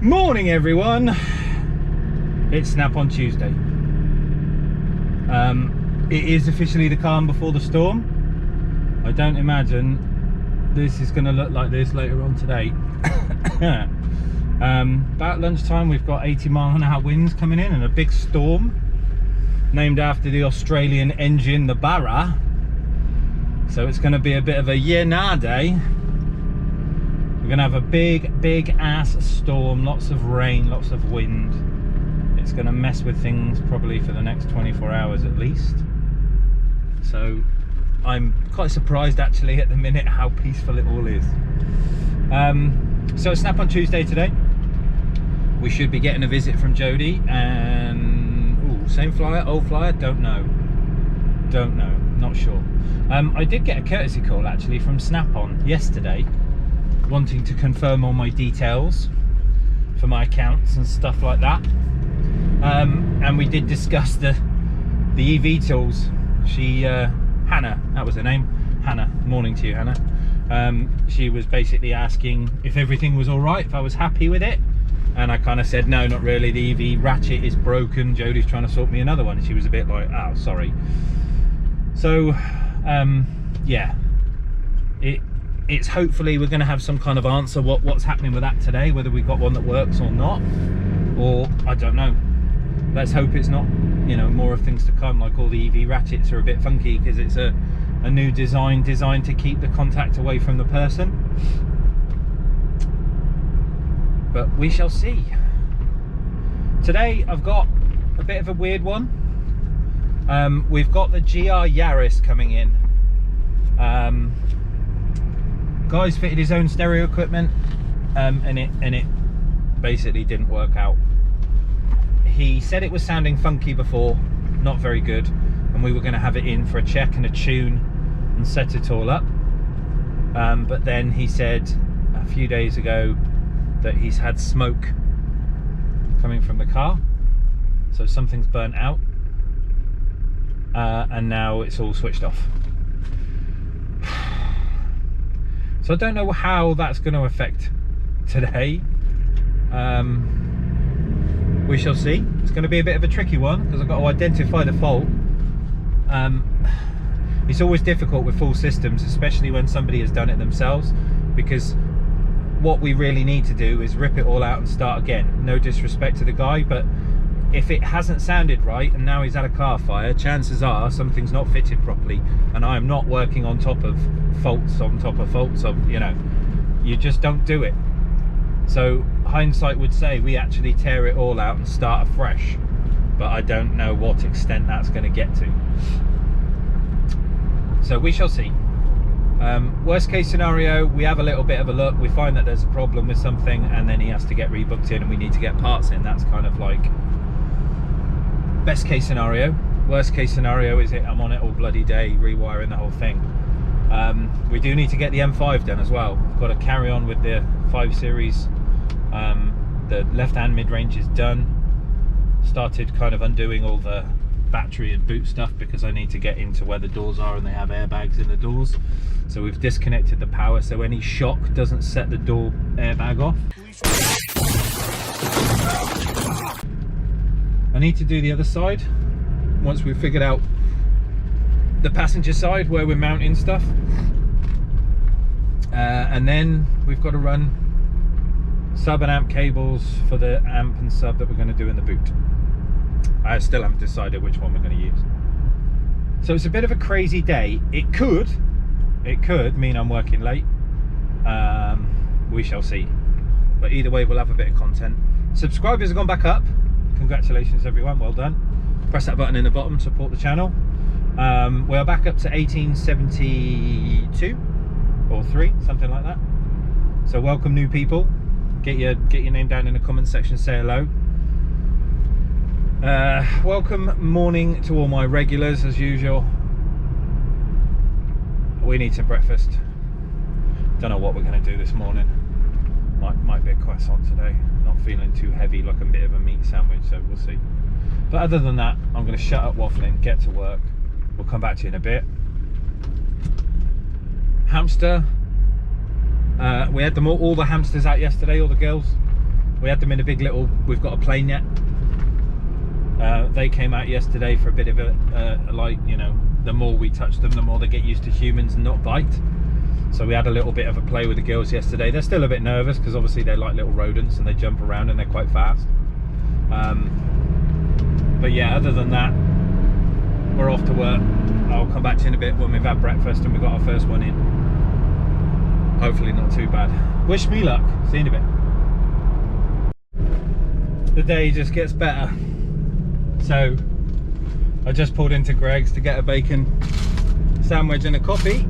Morning everyone, it's Snap on Tuesday. It is officially the calm before the storm. I don't imagine this is going to look like this later on today. About lunchtime we've got 80-mile-an-hour winds coming in and a big storm named after the Australian engine, the Barra. So it's going to be a bit of a yeah-nah day. We're going to have a big ass storm, lots of rain, lots of wind. It's going to mess with things probably for the next 24 hours at least. So I'm quite surprised actually at the minute how peaceful it all is. So Snap on Tuesday today. We should be getting a visit from Jodie and same flyer, old flyer, don't know, not sure. I did get a courtesy call actually from Snap on yesterday, wanting to confirm all my details for my accounts and stuff like that. And we did discuss the EV tools. She Hannah, that was her name, Hannah. Morning to you, Hannah. She was basically asking if everything was all right, if I was happy with it, and I kind of said no, not really. The EV ratchet is broken. Jodie's trying to sort me another one. She was a bit like, oh, sorry. So yeah, it's hopefully we're going to have some kind of answer what's happening with that today, whether we've got one that works or not, or I don't know. Let's hope it's not, you know, more of things to come, like all the EV ratchets are a bit funky because it's a new design designed to keep the contact away from the person. But we shall see. Today I've got a bit of a weird one. We've got the GR Yaris coming in. Guy's fitted his own stereo equipment, and it basically didn't work out. He said it was sounding funky before, not very good, and we were going to have it in for a check and a tune and set it all up. But then he said a few days ago that he's had smoke coming from the car, so something's burnt out, and now it's all switched off. So I don't know how that's going to affect today. We shall see. It's going to be a bit of a tricky one because I've got to identify the fault. It's always difficult with full systems, especially when somebody has done it themselves, because what we really need to do is rip it all out and start again. No disrespect to the guy, but if it hasn't sounded right and now he's had a car fire, chances are something's not fitted properly, and I am not working on top of faults on top of faults. You know, you just don't do it. So hindsight would say we actually tear it all out and start afresh, but I don't know what extent that's going to get to. So we shall see. Worst case scenario, we have a little bit of a look, we find that there's a problem with something, and then he has to get rebooked in and we need to get parts in. That's kind of like best case scenario. Worst case scenario is I'm on it all bloody day rewiring the whole thing. We do need to get the M5 done as well. We've got to carry on with the 5 Series. The left-hand mid-range is done. Started kind of undoing all the battery and boot stuff because I need to get into where the doors are, and they have airbags in the doors. So we've disconnected the power so any shock doesn't set the door airbag off. I need to do the other side once we've figured out the passenger side where we're mounting stuff, and then we've got to run sub and amp cables for the amp and sub that we're going to do in the boot. I still haven't decided which one we're going to use. So it's a bit of a crazy day. It could mean I'm working late. We shall see. But either way, we'll have a bit of content. Subscribers have gone back up. Congratulations everyone, well done. Press that button in the bottom, support the channel. We are back up to 1872 or 3, something like that. So welcome new people. Get your name down in the comment section, say hello. Welcome morning to all my regulars as usual. We need some breakfast. Don't know what we're going to do this morning. Might be a croissant today. Not feeling too heavy, like a bit of a meat sandwich, so we'll see. But other than that, I'm going to shut up waffling, get to work. We'll come back to you in a bit. Hamster. We had them all the hamsters out yesterday, all the girls. We had them in a big little, we've got a play net. They came out yesterday for a bit of a like, you know, the more we touch them, the more they get used to humans and not bite. So we had a little bit of a play with the girls yesterday. They're still a bit nervous because obviously they're like little rodents and they jump around and they're quite fast. But yeah, other than that, we're off to work. I'll come back to you in a bit when we've had breakfast and we've got our first one in. Hopefully not too bad. Wish me luck. See you in a bit. The day just gets better. So I just pulled into Greg's to get a bacon sandwich and a coffee,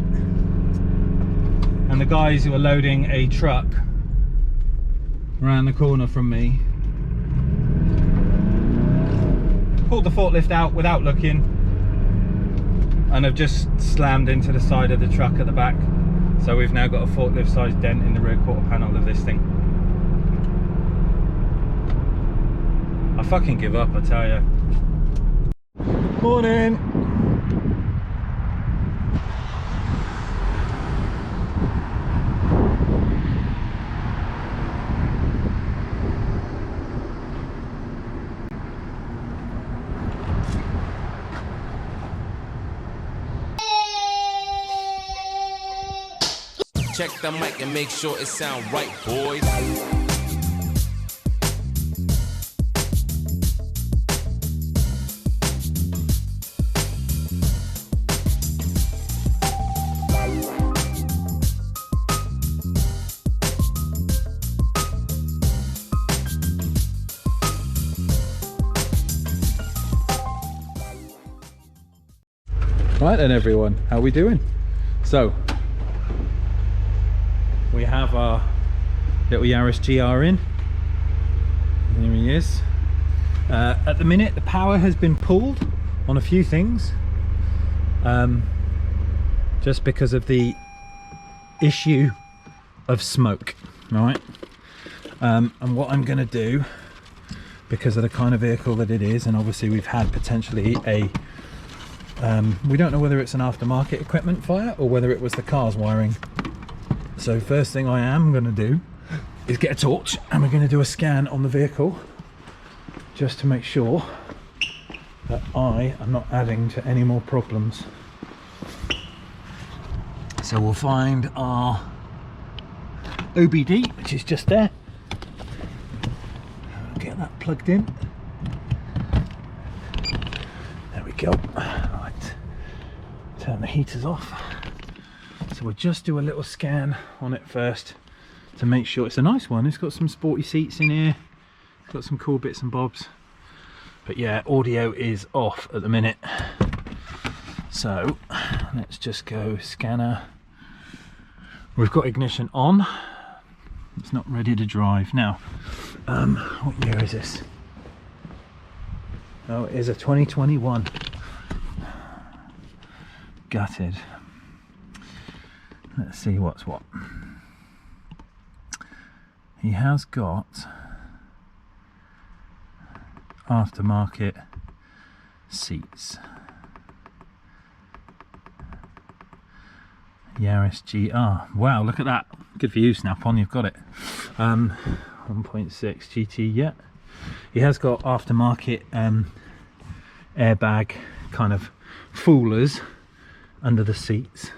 and the guys who are loading a truck around the corner from me pulled the forklift out without looking and have just slammed into the side of the truck at the back. So we've now got a forklift sized dent in the rear quarter panel of this thing. I fucking give up, I tell you. Morning. Check the mic and make sure it sound right, boys. Right then everyone, how are we doing? So we have our little Yaris GR in. There he is. At the minute the power has been pulled on a few things, just because of the issue of smoke, right? And what I'm going to do, because of the kind of vehicle that it is, and obviously we've had potentially a we don't know whether it's an aftermarket equipment fire or whether it was the car's wiring. So first thing I am going to do is get a torch and we're going to do a scan on the vehicle just to make sure that I am not adding to any more problems. So we'll find our OBD, which is just there. Get that plugged in. There we go. Right, turn the heaters off. So we'll just do a little scan on it first to make sure it's a nice one. It's got some sporty seats in here, it's got some cool bits and bobs. But yeah, audio is off at the minute. So let's just go scanner. We've got ignition on. It's not ready to drive. Now, what year is this? Oh, it is a 2021. Gutted. Let's see what's what. He has got aftermarket seats. Yaris GR. Wow, look at that. Good for you, Snap-on, you've got it. 1.6 GT, yeah. He has got aftermarket airbag kind of foolers under the seats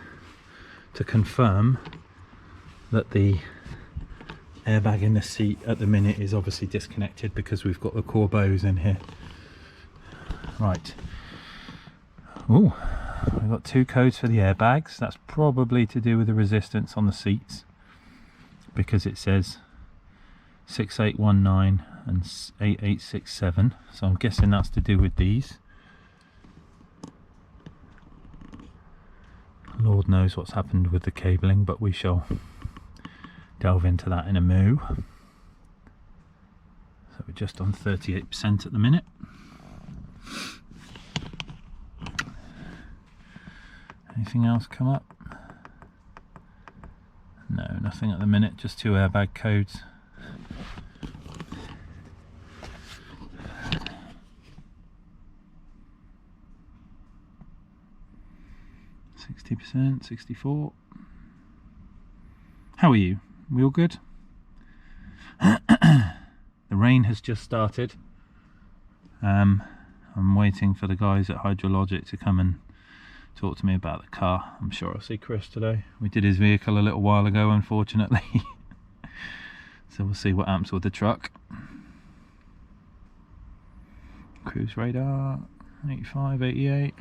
to confirm that the airbag in the seat at the minute is obviously disconnected because we've got the corbos in here. Right. Oh, we've got two codes for the airbags. That's probably to do with the resistance on the seats, because it says 6819 and 8867, so I'm guessing that's to do with these. Lord knows what's happened with the cabling, but we shall delve into that in a moo. So we're just on 38% at the minute. Anything else come up? No, nothing at the minute, just two airbag codes. %, 64. How are you? We all good? rain has just started. I'm waiting for the guys at Hydrologic to come and talk to me about the car. I'm sure I'll see Chris today. We did his vehicle a little while ago, unfortunately. So we'll see what happens with the truck. Cruise radar, 85, 88,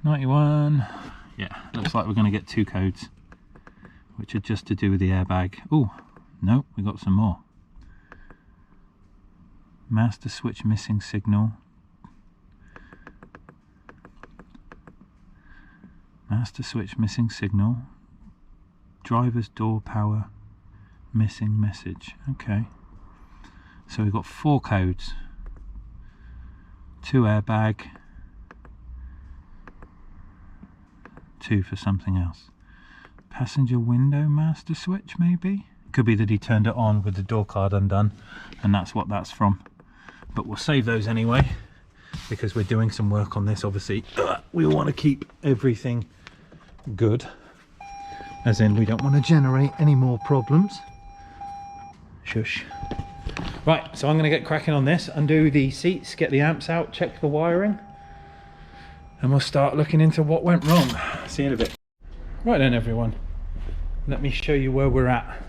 91. Yeah, looks like we're going to get 2 codes, which are just to do with the airbag. Oh, no, we got some more. Master switch missing signal. Master switch missing signal. Driver's door power missing message. Okay. So we've got 4 codes. 2 airbag. 2 for something else. Passenger window master switch maybe? Could be that he turned it on with the door card undone and that's what that's from. But we'll save those anyway because we're doing some work on this. Obviously we want to keep everything good, as in we don't want to generate any more problems. Shush. Right, so I'm going to get cracking on this, undo the seats, get the amps out, check the wiring, and we'll start looking into what went wrong. See you in a bit. Right then everyone, let me show you where we're at,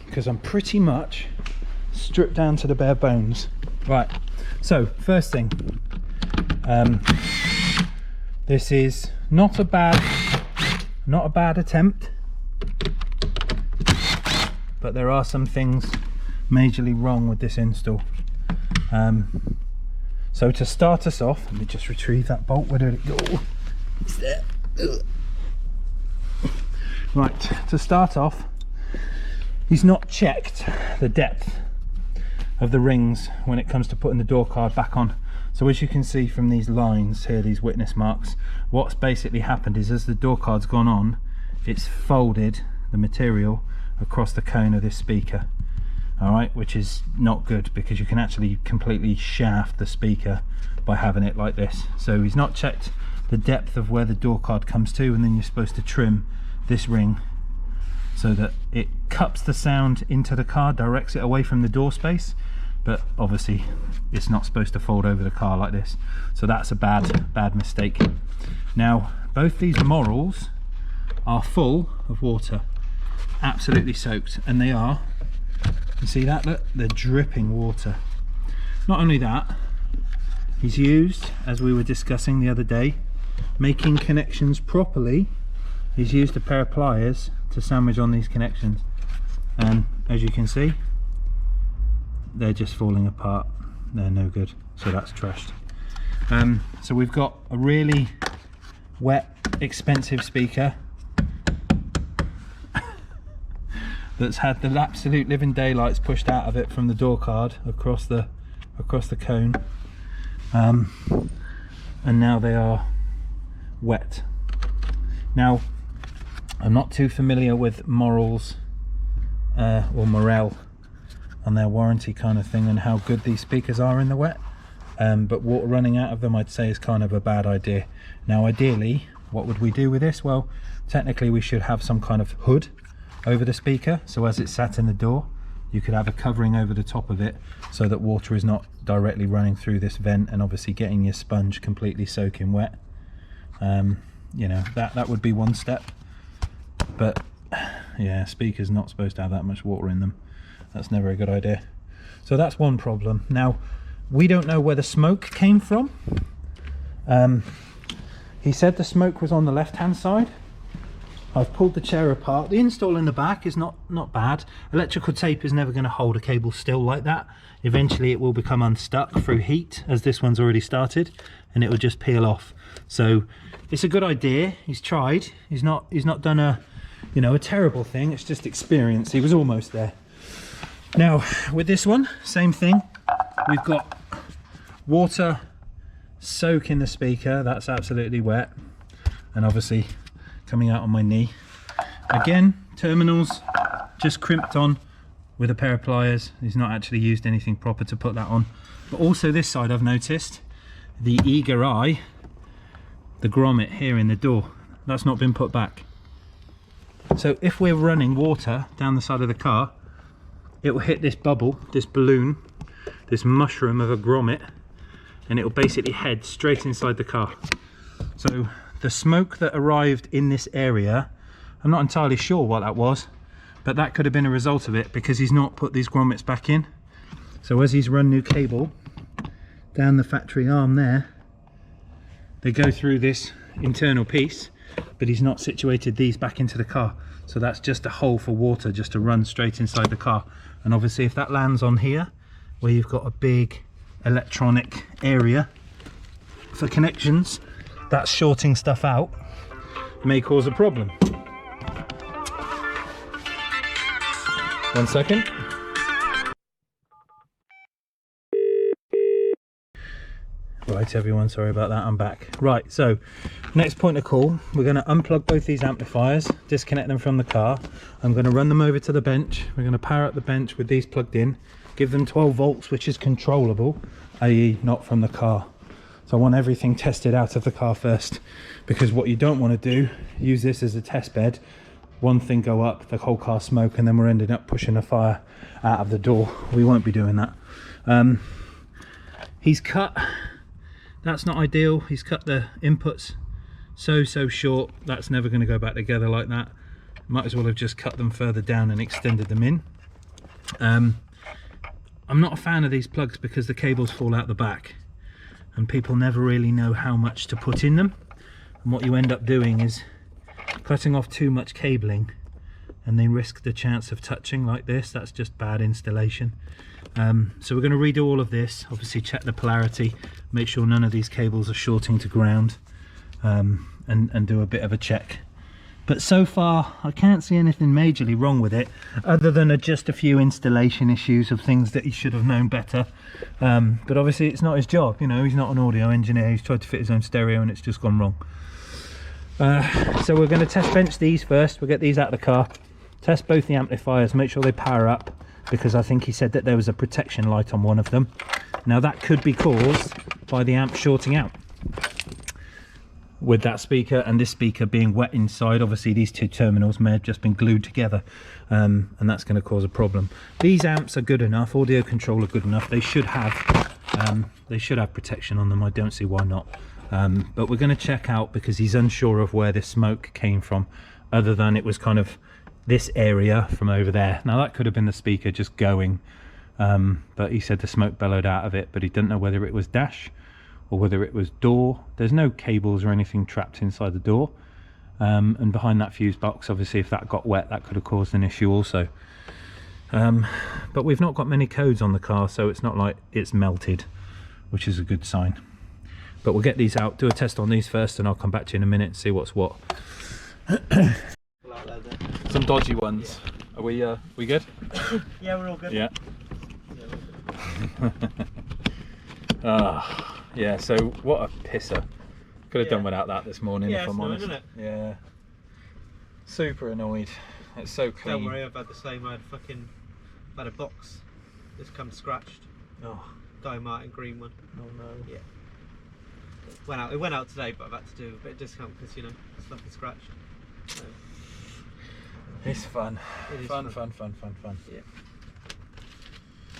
because I'm pretty much stripped down to the bare bones. Right, so first thing, this is not a bad attempt, but there are some things majorly wrong with this install. So to start us off, let me just retrieve that bolt. Where did it go? It's there. Right, to start off, he's not checked the depth of the rings when it comes to putting the door card back on. So as you can see from these lines here, these witness marks, what's basically happened is as the door card's gone on, it's folded the material across the cone of this speaker. Alright, which is not good because you can actually completely shaft the speaker by having it like this. So he's not checked the depth of where the door card comes to, and then you're supposed to trim this ring so that it cups the sound into the car, directs it away from the door space, but obviously it's not supposed to fold over the car like this. So that's a bad mistake. Now both these morals are full of water, absolutely soaked, and they are. You see that? Look, they're dripping water. Not only that, he's used, as we were discussing the other day, making connections properly, he's used a pair of pliers to sandwich on these connections, and as you can see, they're just falling apart. They're no good, so that's trashed. So we've got a really wet, expensive speaker that's had the absolute living daylights pushed out of it from the door card across the cone, and now they are wet. Now I'm not too familiar with morals or morale on their warranty kind of thing and how good these speakers are in the wet, but water running out of them I'd say is kind of a bad idea. Now ideally, what would we do with this? Well, technically we should have some kind of hood over the speaker, so as it's sat in the door you could have a covering over the top of it so that water is not directly running through this vent and obviously getting your sponge completely soaking wet. You know, that would be one step, but yeah, speakers not supposed to have that much water in them. That's never a good idea. So that's one problem. Now we don't know where the smoke came from. He said the smoke was on the left hand side. I've pulled the chair apart. The install in the back is not bad. Electrical tape is never going to hold a cable still like that. Eventually it will become unstuck through heat, as this one's already started, and it will just peel off. So it's a good idea. He's tried. He's not done a terrible thing. It's just experience. He was almost there. Now with this one, same thing. We've got water soak in the speaker. That's absolutely wet, and obviously coming out on my knee. Again, terminals just crimped on with a pair of pliers. He's not actually used anything proper to put that on. But also this side, I've noticed the eager eye, the grommet here in the door, that's not been put back. So if we're running water down the side of the car, it will hit this bubble, this balloon, this mushroom of a grommet, and it will basically head straight inside the car. So the smoke that arrived in this area, I'm not entirely sure what that was, but that could have been a result of it because he's not put these grommets back in. So as he's run new cable down the factory arm there, they go through this internal piece, but he's not situated these back into the car. So that's just a hole for water just to run straight inside the car. And obviously if that lands on here, where you've got a big electronic area for connections, that's shorting stuff out, may cause a problem. 1 second. Right everyone, sorry about that, I'm back. Right, so next point of call, we're going to unplug both these amplifiers, disconnect them from the car. I'm going to run them over to the bench. We're going to power up the bench with these plugged in, give them 12 volts, which is controllable, i.e. not from the car. So I want everything tested out of the car first, because what you don't want to do, use this as a test bed, one thing go up, the whole car smoke, and then we're ending up pushing a fire out of the door. We won't be doing that. He's cut, that's not ideal. He's cut the inputs so short, that's never going to go back together like that. Might as well have just cut them further down and extended them in. I'm not a fan of these plugs because the cables fall out the back and people never really know how much to put in them, and what you end up doing is cutting off too much cabling and they risk the chance of touching like this. That's just bad installation. So we're going to redo all of this, obviously check the polarity, make sure none of these cables are shorting to ground, and do a bit of a check. But so far I can't see anything majorly wrong with it, other than just a few installation issues of things that he should have known better. But obviously it's not his job, you know, he's not an audio engineer, he's tried to fit his own stereo and it's just gone wrong. So we're going to test bench these first. We'll get these out of the car, test both the amplifiers, make sure they power up, because I think he said that there was a protection light on one of them. Now that could be caused by the amp shorting out with that speaker and this speaker being wet inside. Obviously these two terminals may have just been glued together, and that's going to cause a problem. These amps are good enough, audio control are good enough, they should have protection on them. I don't see why not. But we're going to check out, because he's unsure of where this smoke came from, other than it was kind of this area from over there. Now that could have been the speaker just going, but he said the smoke bellowed out of it, but he didn't know whether it was dash or whether it was door. There's no cables or anything trapped inside the door, and behind that fuse box, obviously if that got wet that could have caused an issue also. But we've not got many codes on the car, so it's not like it's melted, which is a good sign. But we'll get these out, do a test on these first, and I'll come back to you in a minute and see what's what. Some dodgy ones. Yeah. Are we good? Yeah, we're all good. Yeah. Yeah, so what a pisser. Could have done without that this morning, if I'm honest. Isn't it? Yeah. Super annoyed. It's so clean. Don't worry, I've had the same. I've had a box that's come scratched. Oh. Di Martin green one. Oh no. Yeah. It went out today, but I've had to do a bit of discount because, you know, stuff is scratched. So. It's fun. It is fun. Yeah.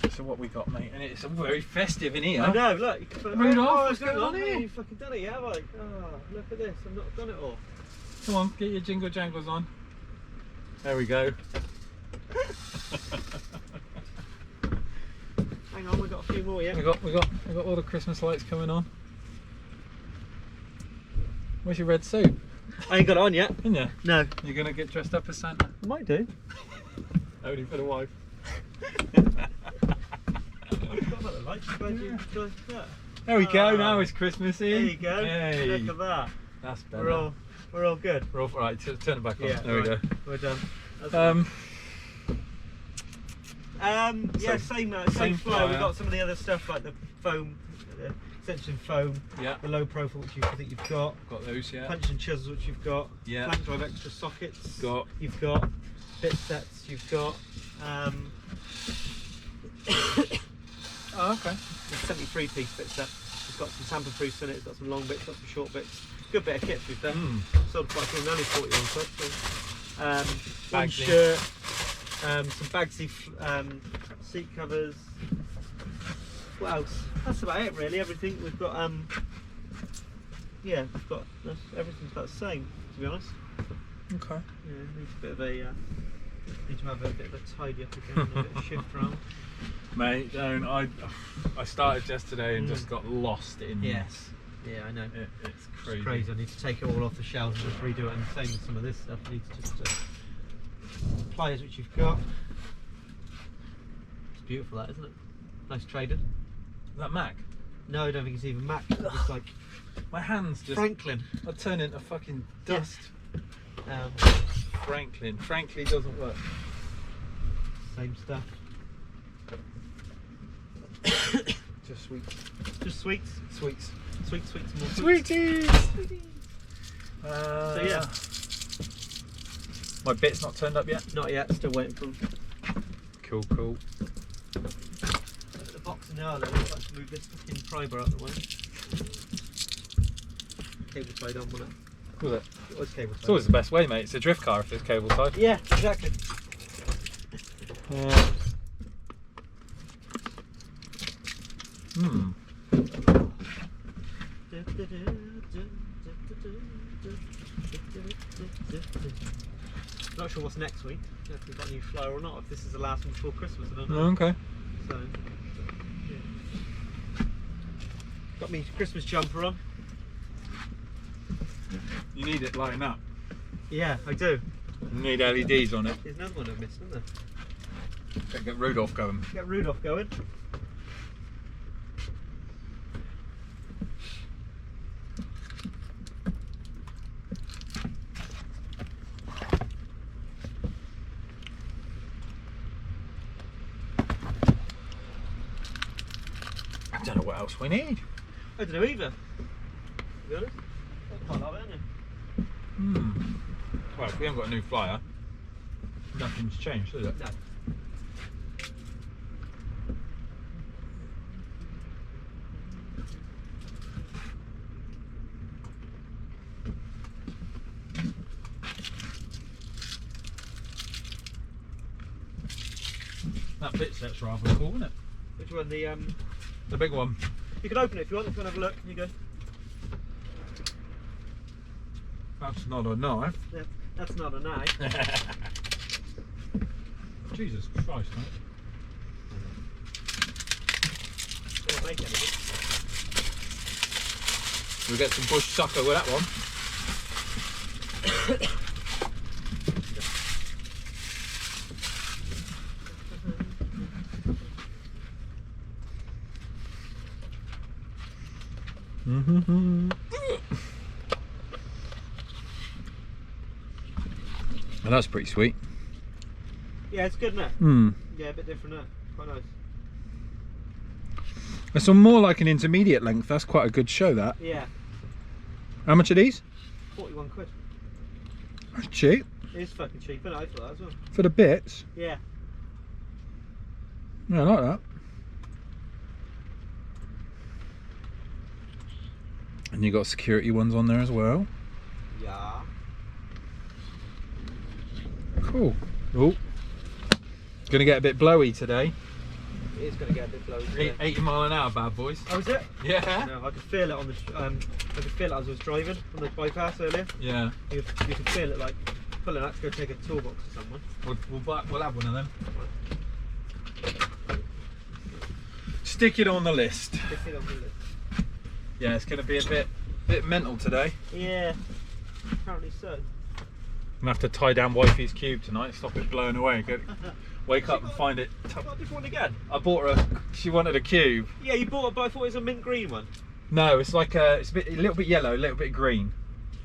So what we got, mate? And it's very festive in here. I know, look. You can put Rudolph, what's going on here? You've fucking done it, yeah? Like, oh, look at this. I've not done it all. Come on, get your jingle jangles on. There we go. Hang on, we've got a few more, yeah? We got all the Christmas lights coming on. Where's your red suit? I ain't got it on yet. Isn't you? No. You're gonna get dressed up as Santa? I might do. Only for the wife. There we go, now it's Christmassy. There you go. Hey. Look at that. That's better. We're all good. We're all right, turn it back on. Yeah, there we go. We're done. Yeah, same flow. We've got some of the other stuff like the foam, the extension foam, the low profile, which I think you've got. Got those, yeah. Punch and chisels, which you've got. Yeah. Flank drive extra sockets. Got. You've got bit sets. You've got. Oh, okay. A 73-piece bit set. It's got some tamper-proofs in it. It's got some long bits, got some short bits. Good bit of kit to be fair. Sold quite a few, only 40 on top. So, one shirt, some Bagsy seat covers. What else? That's about it really. Everything we've got. Yeah, we've got everything's about the same, to be honest. Okay. Yeah, needs a bit of a. Need to have a bit of a tidy up again, and a bit of shift around. Mate, don't. I started yesterday and just got lost in. Yes. Yeah, I know. It's crazy. It's crazy. I need to take it all off the shelves and just redo it. And the same with some of this stuff. I need to just pliers which you've got. It's beautiful, that, isn't it? Nice traded. Is that Mac? No, I don't think it's even Mac. It's like my hands just. Franklin. I turn into fucking dust. Yeah. Franklin. Frankly doesn't work. Same stuff. Just sweets. Just sweets. Sweets. Sweets, more Sweeties! So yeah. My bit's not turned up yet? Not yet, still waiting for them. Cool. Look at the box now then, let's move this fucking pry bar out the way. Cable tied on, wasn't it? Was it? It was cable tied. It's always the best way, mate. It's a drift car if it's cable tied. Yeah, exactly. Not sure what's next week, if we've got a new flyer or not, if this is the last one before Christmas, I don't know. Okay. So, yeah. Got me Christmas jumper on. You need it lighting up. Yeah, I do. You need LEDs on it. There's another one I've missed, isn't there? Gotta get Rudolph going. Get Rudolph going. I don't know what else we need. I don't know either, to be honest. That's quite a lot, isn't it? Well, if we haven't got a new flyer, nothing's changed, is it? No. That pit set's rather cool, isn't it? Which one? The big one. You can open it if you want. If you want to have a look, you go. That's not a knife. Yeah, that's not a knife. Jesus Christ, mate. Don't make anything. We'll get some bush sucker with that one. Well, that's pretty sweet. Yeah, it's good, isn't it? Yeah, a bit different, isn't it? Quite nice. It's on more like an intermediate length. That's quite a good show, that. Yeah. How much are these? 41 quid. That's cheap. It is fucking cheap, isn't it? I thought that as well. For the bits? Yeah. Yeah, I like that. And you got security ones on there as well. Yeah. Cool. Oh, it's gonna get a bit blowy today. It is going to get a bit blowy. 80 mile an hour, bad boys. Oh, is it? Yeah. No, I could feel it on the. I could feel it as I was driving on the bypass earlier. Yeah. You could feel it like pulling out to go take a toolbox to someone. We'll have one of them. Stick it on the list. Stick it on the list. Yeah, it's gonna be a bit mental today. Yeah. Apparently so. I'm gonna have to tie down wifey's cube tonight, stop it blowing away. Wake up and find it. Got a different one again? I bought her. She wanted a cube. Yeah, you bought it, but I thought it was a mint green one. No, it's like a little bit yellow, a little bit green.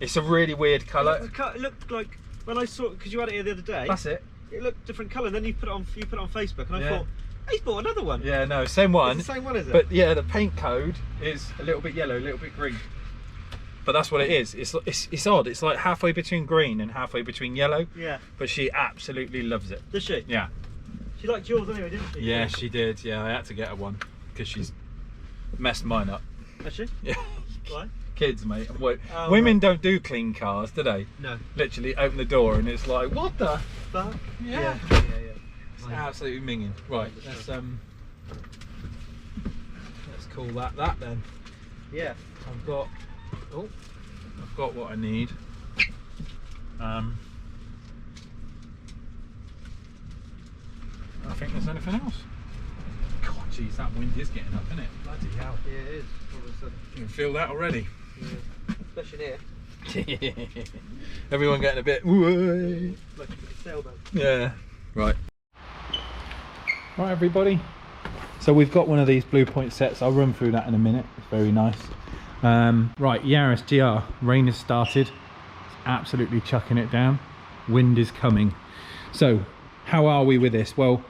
It's a really weird colour. It looked like when I saw it, because you had it here the other day. That's it. It looked different colour, and then you put it on Facebook, and I thought, he's bought another one. Yeah, no, same one. It's the same one, is it? But yeah, the paint code is a little bit yellow, a little bit green. But that's what it is. It's odd. It's like halfway between green and halfway between yellow. Yeah. But she absolutely loves it. Does she? Yeah. She liked yours anyway, didn't she? Yeah, she did. Yeah, I had to get her one because she's messed mine up. Has she? Yeah. Why? Kids, mate. Women don't do clean cars, do they? No. Literally open the door and it's like, what the fuck? Yeah. Yeah. It's absolutely minging. Right, let's call that then. Yeah. I've got what I need. I think there's anything else. God, jeez, that wind is getting up, isn't it? Bloody hell. Yeah, it is. All of a sudden. You can feel that already. Yeah. Especially here. Everyone getting a bit. Whoa. Like a sailboat. Yeah. Right. Right, everybody. So we've got one of these Blue Point sets. I'll run through that in a minute. It's very nice. Right, Yaris GR. Rain has started. It's absolutely chucking it down. Wind is coming. So, how are we with this? Well,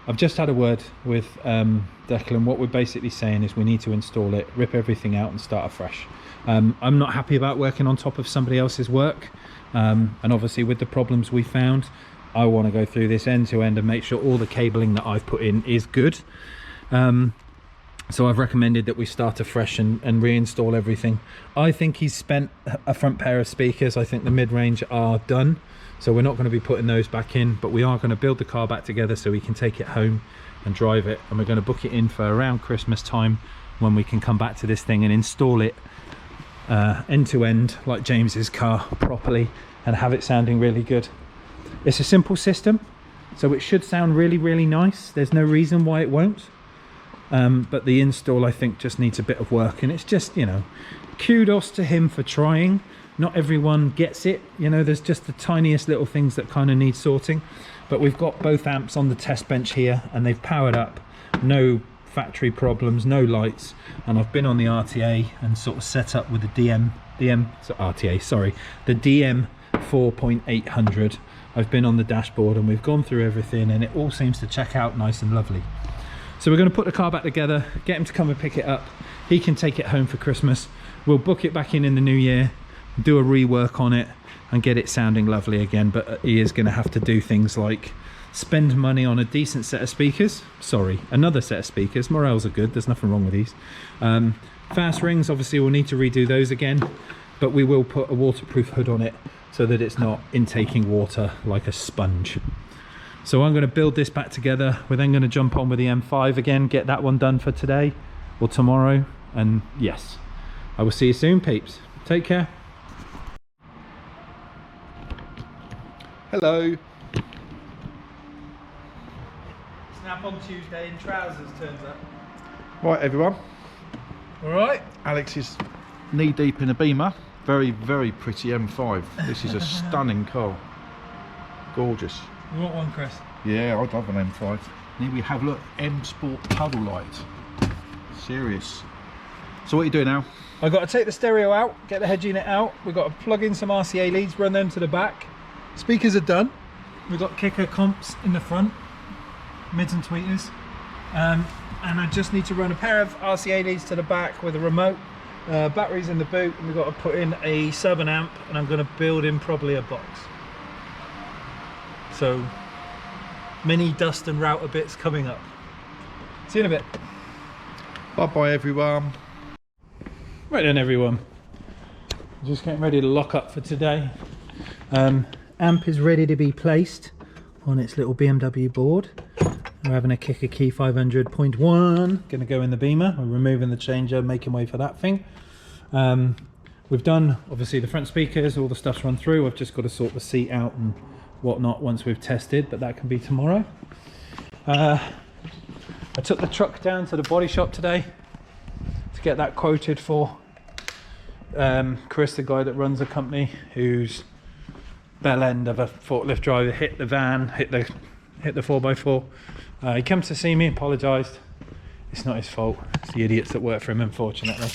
I've just had a word with Declan. What we're basically saying is we need to install it, rip everything out and start afresh. I'm not happy about working on top of somebody else's work. And obviously with the problems we found, I want to go through this end to end and make sure all the cabling that I've put in is good. So I've recommended that we start afresh and reinstall everything. I think he's spent a front pair of speakers. I think the mid-range are done. So we're not going to be putting those back in, but we are going to build the car back together so we can take it home and drive it. And we're going to book it in for around Christmas time when we can come back to this thing and install it end to end like James's car properly and have it sounding really good. It's a simple system, so it should sound really, really nice. There's no reason why it won't. But the install, I think, just needs a bit of work, and it's just, you know, kudos to him for trying. Not everyone gets it, you know, there's just the tiniest little things that kind of need sorting. But we've got both amps on the test bench here and they've powered up, no factory problems, no lights. And I've been on the RTA and sort of set up with the the DM 4.800. I've been on the dashboard and we've gone through everything and it all seems to check out nice and lovely. So we're going to put the car back together, get him to come and pick it up. He can take it home for Christmas. We'll book it back in the new year, do a rework on it and get it sounding lovely again. But he is going to have to do things like spend money on a decent set of speakers. Sorry, another set of speakers. Morels are good, there's nothing wrong with these. Fast rings, obviously we'll need to redo those again, but we will put a waterproof hood on it so that it's not intaking water like a sponge. So I'm going to build this back together. We're then going to jump on with the M5 again, get that one done for today or tomorrow. And yes, I will see you soon, peeps. Take care. Hello. Snap on Tuesday in trousers turns up. Right, everyone. All right. Alex is knee deep in a Beamer. Very, very pretty M5. This is a stunning car. Gorgeous. You want one, Chris? Yeah, I'd love an M5. Here we have, look, M Sport puddle light. Serious. So what are you doing now? I've got to take the stereo out, get the head unit out. We've got to plug in some RCA leads, run them to the back. Speakers are done. We've got kicker comps in the front, mids and tweeters. And I just need to run a pair of RCA leads to the back with a remote. Batteries in the boot, and we've got to put in a sub and amp, and I'm going to build in probably a box. So many dust and router bits coming up. See you in a bit. Bye bye, everyone. Right then, everyone. Just getting ready to lock up for today. Amp is ready to be placed on its little BMW board. We're having a kicker key 500.1. Going to go in the Beamer. We're removing the changer, making way for that thing. We've done obviously the front speakers, all the stuff's run through. I've just got to sort the seat out and whatnot once we've tested, but that can be tomorrow. I took the truck down to the body shop today to get that quoted for. Chris, the guy that runs a company whose bell end of a forklift driver hit the van, hit the 4x4. He came to see me, apologised. It's not his fault, it's the idiots that work for him, unfortunately.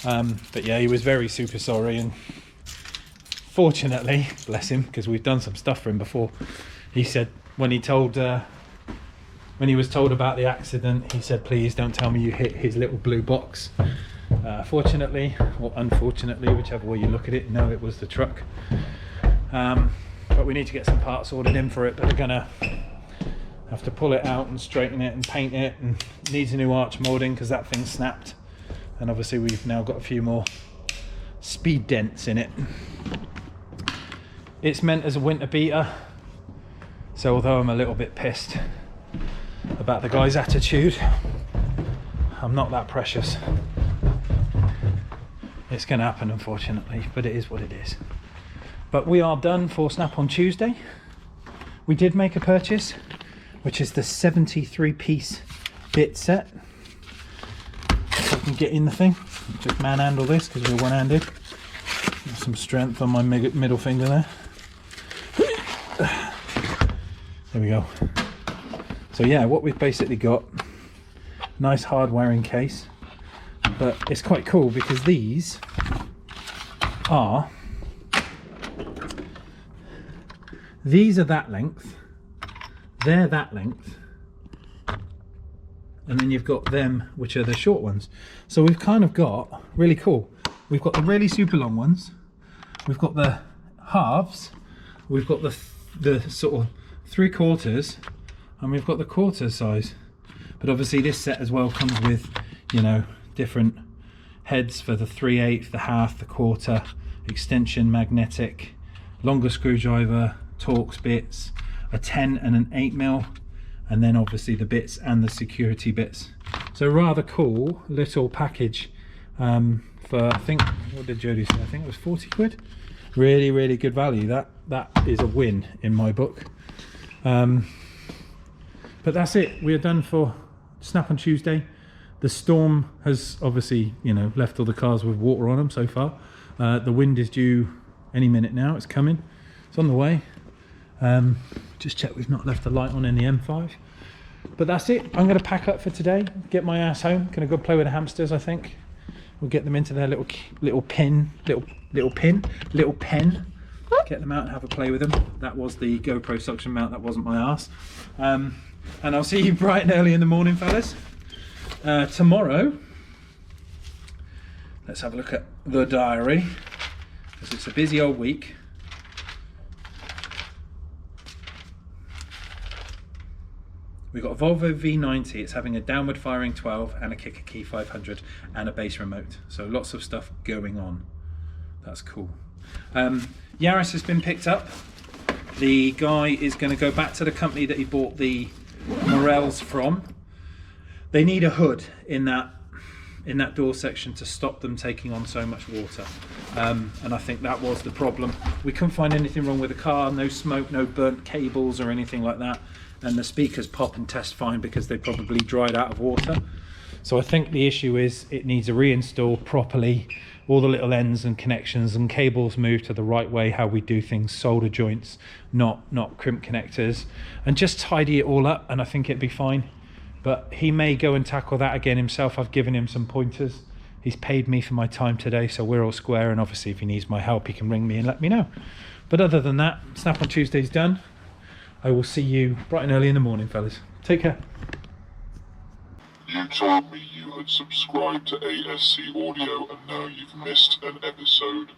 But yeah, he was very super sorry, and fortunately, bless him, because we've done some stuff for him before. He said when he was told about the accident, he said, please don't tell me you hit his little blue box. Fortunately, or unfortunately, whichever way you look at it, no, it was the truck. But we need to get some parts ordered in for it, but we're gonna have to pull it out and straighten it and paint it, and it needs a new arch moulding because that thing snapped. And obviously we've now got a few more speed dents in it. It's meant as a winter beater. So although I'm a little bit pissed about the guy's attitude, I'm not that precious. It's going to happen, unfortunately, but it is what it is. But we are done for Snap on Tuesday. We did make a purchase, which is the 73-piece bit set. If I can get in the thing, just manhandle this because we're one-handed. Some strength on my middle finger there. There we go. So yeah, what we've basically got, nice hard wearing case, but it's quite cool because these are that length, they're that length, and then you've got them which are the short ones. So we've kind of got, really cool, we've got the really super long ones, we've got the halves, we've got the sort of 3/4, and we've got the quarter size. But obviously this set as well comes with, you know, different heads for the 3/8, the half, the quarter, extension, magnetic, longer screwdriver, Torx bits, a 10 and an 8mm, and then obviously the bits and the security bits. So rather cool little package for, I think, what did Jody say? I think it was 40 quid. Really, really good value. That is a win in my book. But that's it. We are done for Snap on Tuesday. The storm has obviously, you know, left all the cars with water on them so far. The wind is due any minute now. It's coming. It's on the way. Just check we've not left the light on in the M5. But that's it. I'm going to pack up for today. Get my ass home. Going to go play with the hamsters, I think. We'll get them into their little pen. Get them out and have a play with them. That was the GoPro suction mount. That wasn't my ass. And I'll see you bright and early in the morning, fellas. Tomorrow, let's have a look at the diary, because it's a busy old week. We've got a Volvo V90. It's having a downward firing 12 and a kicker key 500 and a base remote. So lots of stuff going on. That's cool. Yaris has been picked up. The guy is going to go back to the company that he bought the Morels from. They need a hood in that door section to stop them taking on so much water, and I think that was the problem. We couldn't find anything wrong with the car, no smoke, no burnt cables or anything like that, and the speakers pop and test fine because they probably dried out of water. So I think the issue is it needs a reinstall properly, all the little ends and connections and cables moved to the right way, how we do things, solder joints, not crimp connectors, and just tidy it all up, and I think it'd be fine. But he may go and tackle that again himself. I've given him some pointers. He's paid me for my time today, so we're all square, and obviously if he needs my help, he can ring me and let me know. But other than that, Snap on Tuesday's done. I will see you bright and early in the morning, fellas. Take care. You told me you had subscribed to ASC Audio and now you've missed an episode.